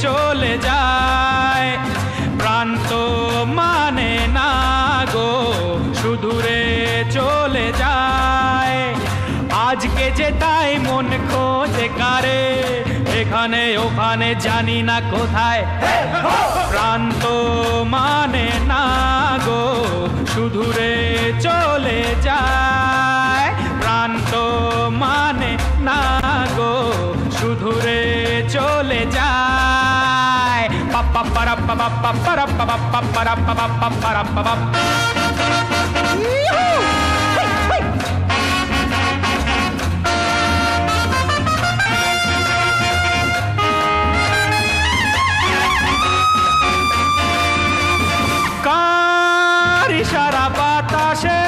চলে যায়। প্রাণ তো মানে না গো, সুদূরে চলে যায়। আজকে যে তাই মন খোঁজে কারে, এখানে ওখানে জানি না কোথায়। প্রাণ তো মানে না গো, সুদূরে চলে যায়। প্রাণ তো মানে না গো, সুদূরে চলে যায়। পাপ্পা পারা পাপা পারা পাপা পারা পাপা পারা পাপা। সারা বাতাসে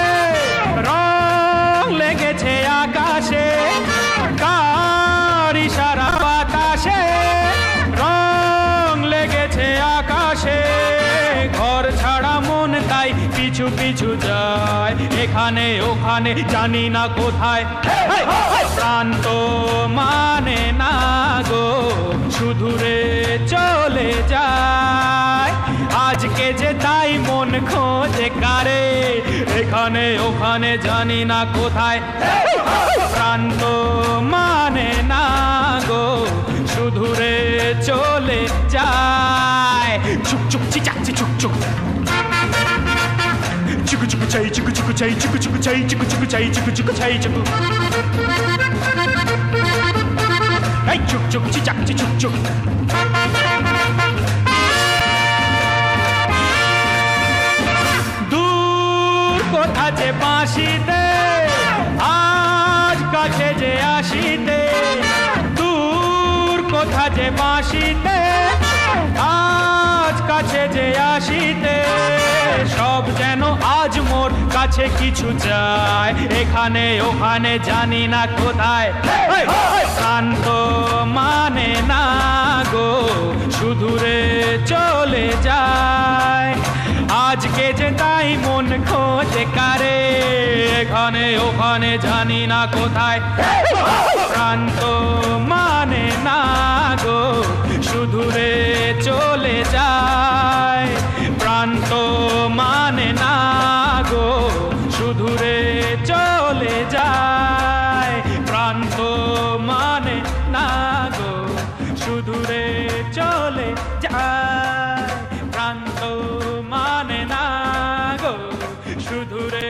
রং লেগেছে আকাশে, কার সারা বাতাসে রং লেগেছে আকাশে। ঘর ছাড়া মন তাই পিছু পিছু যায়, এখানে ওখানে জানি না কোথায়। প্রাণ তো মানে না গো, সুদূরে চলে যায়। আজকে যে তাই মন খোঁজে কারে, এখানে ওখানে জানি না কোথায়। প্রাণ তো মানে না গো, সুদূরে চলে যায়। চুক চুক চিচাচ্ছি চুক চুক, চুকু চুকু চাই চুকু চুকু চাই চুকু চুকু চাই চুকু চুকু চাই চুকু চুকু চাই চুকু। এই চুক চুক চিচাচ্ছি চুক চুক। কোথা যে বাঁশিতে আজ কাছে যে আসিতে, দূর কোথা যে বাঁশিতে আজ কাছে যে আসিতে। সব যেন আজ মোর কাছে কিছু চায়, এখানে ওখানে জানি না কোথায়। প্রাণ তো মানে না গো, সুদূরে চলে যায়। আজকে যে তাই মন খোঁজে কারে, এখানে ওখানে জানি না কোথায়। প্রাণ তো মানে না গো, সুদূরে চলে যায়। প্রাণ তো মানে না গো, সুদূরে চলে যায়। প্রাণ তো মানে না গো, সুদূরে চলে যায়। প্রাণ তো মানে না গো, সুদূরে